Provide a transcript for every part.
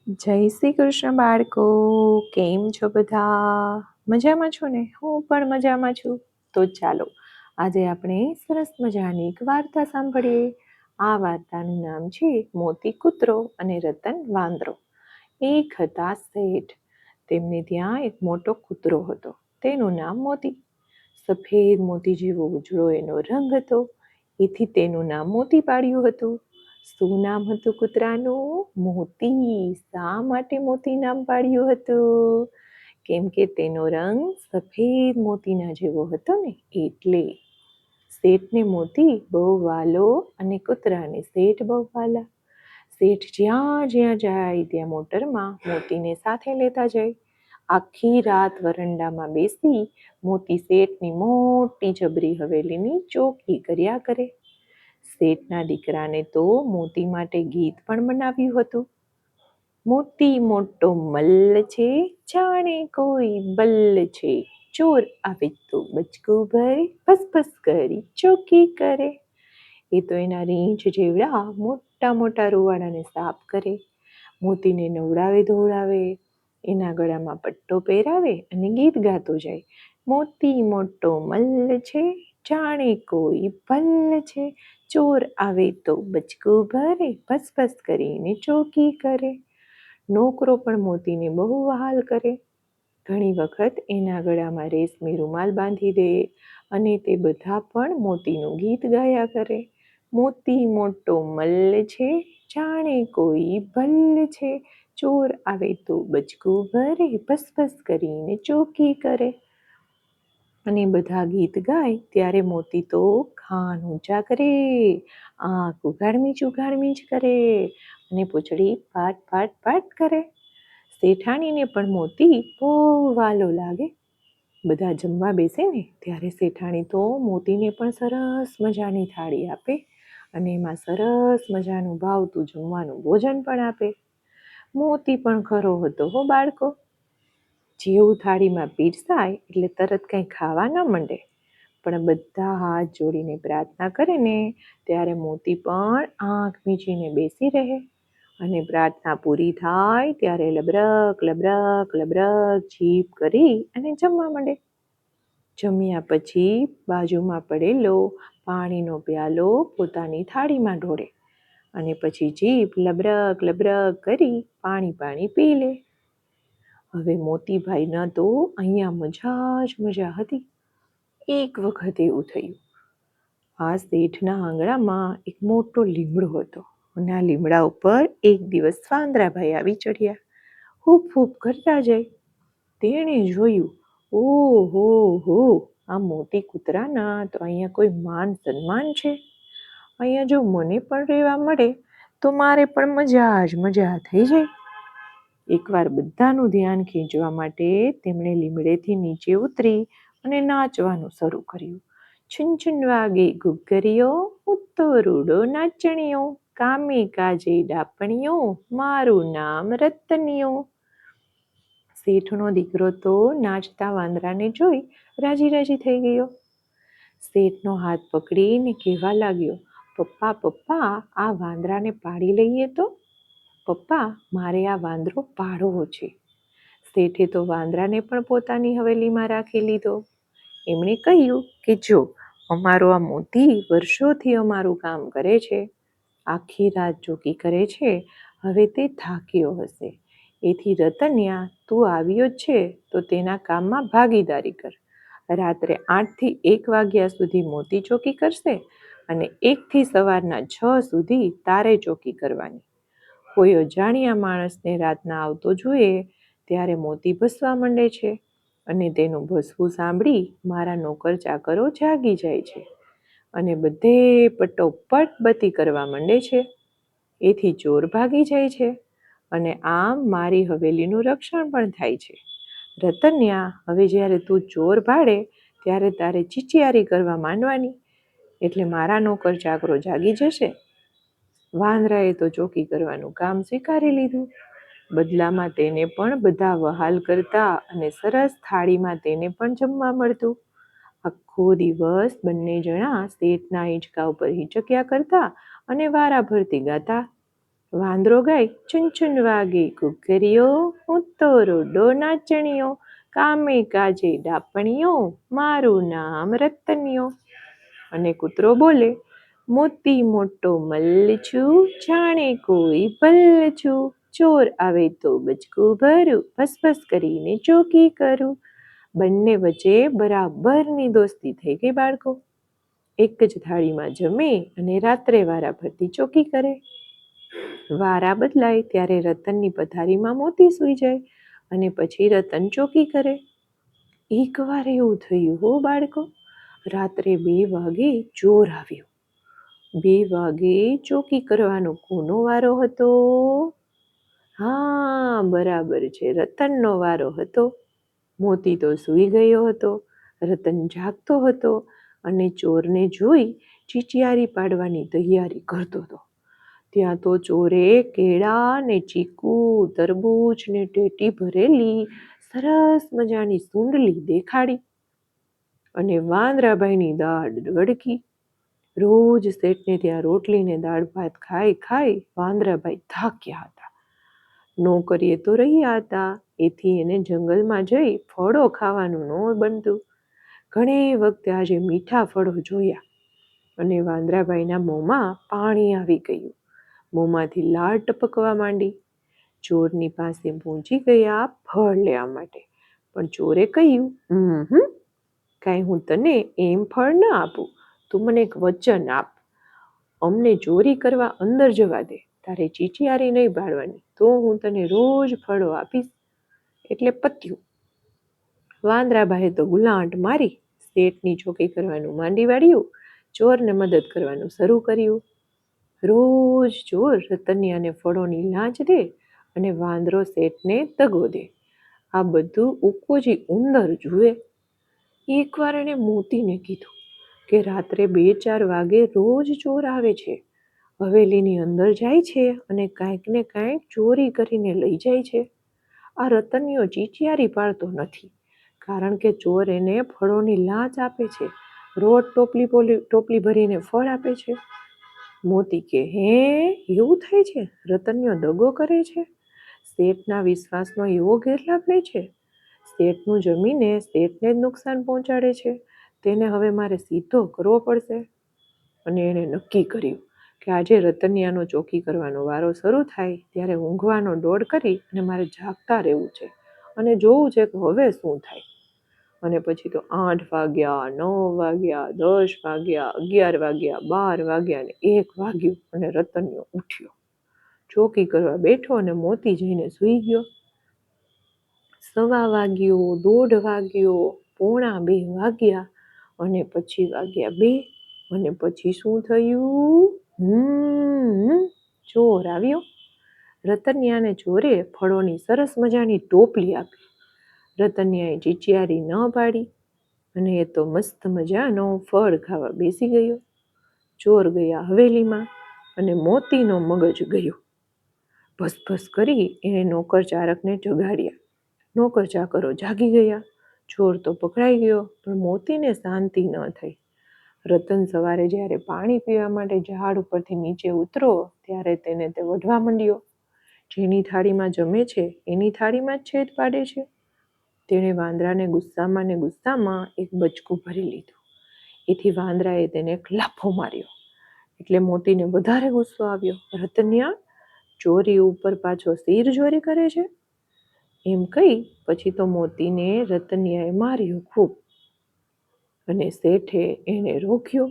જય શ્રી કૃષ્ણ બાળકો, કેમ છો બધા? મજામાં છો ને? હું પણ મજામાં છું. તો ચાલો આજે આપણે સરસ મજાની એક વાર્તા સાંભળીએ. આ વાર્તાનું નામ છે મોતી કૂતરો અને રતન વાંદરો. એક હતા શેઠ. તેમને ત્યાં એક મોટો કૂતરો હતો. તેનું નામ મોતી. સફેદ મોતી જેવો ઉજળો એનો રંગ હતો. એથી તેનું નામ મોતી પાડ્યું હતું. શું નામ હતું કૂતરાનું? મોતી. શા માટે મોતી નામ પાડ્યું હતું? કેમ કે તેનો રંગ સફેદ મોતીના જેવો હતો ને એટલે. શેઠને મોતી બહુ વાલો અને કૂતરાને શેઠ બહુ વાલા. શેઠ જ્યાં જ્યાં જાય ત્યાં મોટરમાં મોતીને સાથે લેતા જાય. આખી રાત વરંડામાં બેસી મોતી શેઠની મોટી જબરી હવેલીની ચોકી કર્યા કરે. શેઠના દીકરાને તો મોતી માટે ગીત પણ બનાવ્યું હતું. મોતી મોટો મલ્લ છે, જાણે કોઈ બલ્લ છે. ચોર આવે તો બચકું ભરે, ફસફસ કરી ચોકી કરે. એ તો એના રીંછ જેવડા મોટા મોટા રૂવાડાને સાફ કરે. મોતીને નવડાવે ધોવડાવે, એના ગળામાં પટ્ટો પહેરાવે અને ગીત ગાતો જાય. મોતી મોટો મલ્લ છે, જાણે કોઈ ભલ્લ છે. ચોર આવે તો બચકું ભરે, ફસફસ કરીને ચોકી કરે. નોકરો પણ મોતીને બહુ વહાલ કરે. ઘણી વખત એના ગળામાં રેશમી રૂમાલ બાંધી દે અને તે બધા પણ મોતીનું ગીત ગાયા કરે. મોતી મોટો મલ્લ છે, જાણે કોઈ ભલ્લ છે. ચોર આવે તો બચકું ભરે, ફસફસ કરીને ચોકી કરે. અને બધા ગીત ગાય ત્યારે મોતી તો કાન ઊંચા કરે, આંખ ઉઘાડ-મીચ કરે અને પૂંછડી પાટ પાટ પાટ કરે. શેઠાણીને પણ મોતી બહુ વાલો લાગે. બધા જમવા બેસે ને ત્યારે શેઠાણી તો મોતીને પણ સરસ મજાની થાળી આપે અને એમાં સરસ મજાનું ભાવતું જમવાનું ભોજન પણ આપે. મોતી પણ ખરો હતો હો બાળકો. જેવું થાળીમાં પીરસાય એટલે તરત કંઈ ખાવા ન માંડે, પણ બધા હાથ જોડીને પ્રાર્થના કરે ને ત્યારે મોતી પણ આંખ મીચીને બેસી રહે અને પ્રાર્થના પૂરી થાય ત્યારે લબરક લબરક લબરક જીભ કરી અને જમવા માંડે. જમ્યા પછી બાજુમાં પડેલો પાણીનો પ્યાલો પોતાની થાળીમાં ઢોળે અને પછી જીભ લબરક લબરક કરી પાણી પી લે. હવે મોતીભાઈના તો અહીંયા મજા હતી. એક વખત એવું થયું. આ શેઠના આંગણામાં એક મોટો લીમડો હતો અને આ લીમડા ઉપર એક દિવસ વાંદરાભાઈ આવી ચડ્યા. હૂપ હૂપ કરતા જાય. તેણે જોયું, ઓહો હો, આ મોતી કૂતરાના તો અહીંયા કોઈ માન સન્માન છે. અહીંયા જો મને પણ રહેવા મળે તો મારે પણ મજા થઈ જાય. એકવાર બધાનું ધ્યાન ખેંચવા માટે તેમણે લીમડેથી નીચે ઉતરી અને નાચવાનું શરૂ કર્યું. છુન છુન વાગે ઘૂઘરીઓ, હું તો રૂડો નાચણીયો, કામે કાજે ડાપણીઓ, મારું નામ રતનિયો. શેઠનો દીકરો તો નાચતા વાંદરાને જોઈ રાજી થઈ ગયો. શેઠનો હાથ પકડીને કહેવા લાગ્યો, પપ્પા પપ્પા, આ વાંદરાને પાડી લઈએ તો? પપ્પા, મારે આ વાંદરો પાળવો છે. શેઠે તો વાંદરાને પણ પોતાની હવેલીમાં રાખી લીધો. એમણે કહ્યું કે જો, અમારો આ મોતી વર્ષોથી અમારું કામ કરે છે, આખી રાત ચોકી કરે છે, હવે તે થાક્યો હશે. એથી રતનિયા, તું આવ્યો જ છે તો તેના કામમાં ભાગીદારી કર. રાત્રે 8 થી 1 વાગ્યા સુધી મોતી ચોકી કરશે અને 1 થી સવારના 6 સુધી તારે ચોકી કરવાની. કોઈ અજાણ્યા માણસને રાતના આવતો જુએ ત્યારે મોતી ભસવા માંડે છે અને તેનું ભસવું સાંભળી મારા નોકર ચાકરો જાગી જાય છે અને બધે પટોપટ બત્તી કરવા માંડે છે. એથી ચોર ભાગી જાય છે અને આમ મારી હવેલીનું રક્ષણ પણ થાય છે. રતનિયા, હવે જ્યારે તું ચોર ભાડે ત્યારે તારે ચીચિયારી કરવા માંડવાની, એટલે મારા નોકર ચાકરો જાગી જશે. વાંદરાએ તો ચોકી કરવાનું કામ સ્વીકારી લીધું. બદલામાં તેને પણ બધા વહાલ કરતા અને સરસ થાળીમાં તેને પણ જમવા મળતું. આખો દિવસ બંને જણા શેઠના હિંચકા ઉપર હિચક્યા કરતા અને વારાફરતી ગાતા. વાંદરો ગાય ચુન ચુન વાગે ઘૂઘરીઓ, હું તો રોડો નાચણીયો, કામે કાજે ડાપણીયો, મારું નામ રતનિયો. અને કૂતરો બોલે મોતી મોટો મલ્લ છું, જાણે કોઈ ભલ્લ છું, ચોર આવે તો બચકું ભરું, ભસભસ કરીને ચોકી કરું. બંને વચ્ચે બરાબરની દોસ્તી થઈ ગઈ બાળકો. એક જ થાળીમાં જમે અને રાત્રે વારાફરતી ચોકી કરે. વારા બદલાય ત્યારે રતનની પથારીમાં મોતી સૂઈ જાય અને પછી રતન ચોકી કરે. એકવાર એવું થયું હો બાળકો, રાત્રે 2 વાગે ચોર આવ્યો. 2 વાગે ચોકી કરવાનો કોનો વારો હતો? હા, બરાબર છે, રતનનો વારો હતો. મોતી તો સૂઈ ગયો હતો, રતન જાગતો હતો અને ચોરને જોઈ ચીચિયારી પાડવાની તૈયારી કરતો હતો. ત્યાં તો ચોરે કેળા ને ચીકુ, તરબૂચ ને ટેટી ભરેલી સરસ મજાની સુંડલી દેખાડી અને વાંદરાભાઈની દાઢ વળગી. રોજ શેઠને ત્યાં રોટલી ને દાળ ભાત ખાઈ વાંદરાભાઈ થાક્યા હતા. નોકરીએ તો રહ્યા હતા, એથી એને જંગલમાં જઈ ફળો ખાવાનું ન બનતું. ઘણી વખતે આજે મીઠા ફળો જોયા અને વાંદરાભાઈના મોંમાં પાણી આવી ગયું. મોંમાંથી લાળ ટપકવા માંડી. ચોરની પાસે પહોંચી ગયા ફળ લેવા માટે, પણ ચોરે કહ્યું, કાંઈ હું તને એમ ફળ ન આપું, તું મને એક વચન આપ, અમને ચોરી કરવા અંદર જવા દે, તારે ચીચિયારી નહીં પાડવાની, તો હું તને રોજ ફળો આપીશ. એટલે પત્યું. વાંદરાભાઈએ તો ગુલાંટ મારી શેઠની ચોકી કરવાનું માંડી વાળ્યું, ચોરને મદદ કરવાનું શરૂ કર્યું. રોજ ચોર રતનિયાને ફળોની લાંચ દે અને વાંદરો શેઠને દગો દે. આ બધું ઉકોજી ઉંદર જુએ. એકવાર એણે મોતીને કીધું કે રાત્રે 2-4 વાગે રોજ ચોર આવે છે, હવેલીની અંદર જાય છે અને કાંઈક ને કાંઈક ચોરી કરીને લઈ જાય છે. આ રતનિયો ચીચિયારી પાડતો નથી, કારણ કે ચોર એને ફળોની લાંચ આપે છે, રોજ ટોપલી ભરીને ફળ આપે છે. મોતી કે હે, એવું થાય છે? રતનિયો દગો કરે છે, શેઠના વિશ્વાસનો એવો ગેરલાભ લે છે, શેઠનું જમીને શેઠને જ નુકસાન પહોંચાડે છે, તેને હવે મારે સીધો કરવો પડશે. અને એણે નક્કી કર્યું કે આજે રતનિયાનો ચોકી કરવાનો વારો શરૂ થાય ત્યારે ઊંઘવાનો દોડ કરી અને મારે જાગતા રહેવું છે અને જોવું છે કે હવે શું થાય. અને પછી તો 8 વાગ્યા, 9 વાગ્યા, 10 વાગ્યા, 11 વાગ્યા, 12 વાગ્યા ને 1 વાગ્યું અને રતનિયો ઉઠ્યો, ચોકી કરવા બેઠો અને મોતી જઈને સૂઈ ગયો. 1:15 વાગ્યો, 1:30 વાગ્યો, 1:45 વાગ્યા અને પછી વાગ્યા 2 અને પછી શું થયું? ચોર આવ્યો. રતનિયાને ચોરે ફળોની સરસ મજાની ટોપલી આપી. રતનિયાએ ચીચિયારી ન પાડી અને એ તો મસ્ત મજાનો ફળ ખાવા બેસી ગયો. ચોર ગયા હવેલીમાં અને મોતીનો મગજ ગયો. ભસભસ કરી એણે નોકર ચારકને જગાડ્યા. નોકર ચાકરો જાગી ગયા. ચોર તો પકડાઈ ગયો, પણ મોતીને શાંતિ ન થઈ. રતન સવારે જ્યારે પાણી પીવા માટે ઝાડ ઉપરથી નીચે ઉતરો ત્યારે તેને તે વઢવા માંડ્યો. જેની થાળીમાં જમે છે એની થાળીમાં જ છેદ પાડે છે. તેણે વાંદરાને ગુસ્સામાં એક બચકું ભરી લીધું. એથી વાંદરાએ તેને એક લાફો માર્યો. એટલે મોતીને વધારે ગુસ્સો આવ્યો. રતનિયા, ચોરી ઉપર પાછો શિર ચોરી કરે છે? એમ કહી પછી તો મોતીને રતનિયાએ માર્યો ખૂબ અને શેઠે એને રોક્યો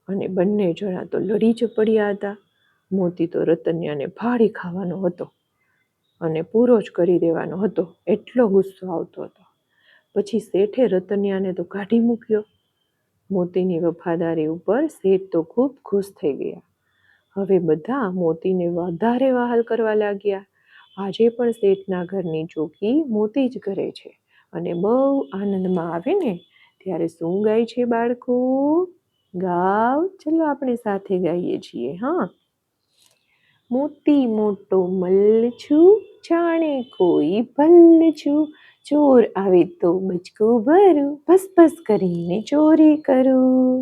અને બંને જણા તો લડી જ પડ્યા હતા. મોતી તો રતનિયાને ફાડી ખાવાનો હતો અને પૂરો જ કરી દેવાનો હતો, એટલો ગુસ્સો આવતો હતો. પછી શેઠે રતનિયાને તો કાઢી મૂક્યો. મોતીની વફાદારી ઉપર શેઠ તો ખૂબ ખુશ થઈ ગયા. હવે બધા મોતીને વધારે વહાલ કરવા લાગ્યા. આજે પણ શેઠના ઘરની ચોકી મોતી જ કરે છે અને બહુ આનંદમાં આવે ને ત્યારે શું ગાય છે બાળકો? ગાવ, ચલો આપણે સાથે ગાઈએ છીએ. હા, મોતી મોટો મલ્લ છું, જાણે કોઈ ભલ્લ છું, ચોર આવે તો બચકું ભરું, ભસભસ કરીને ચોરી કરું.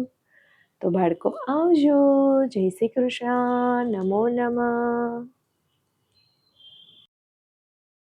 તો બાળકો આવજો. જય શ્રી કૃષ્ણ. નમો નમઃ.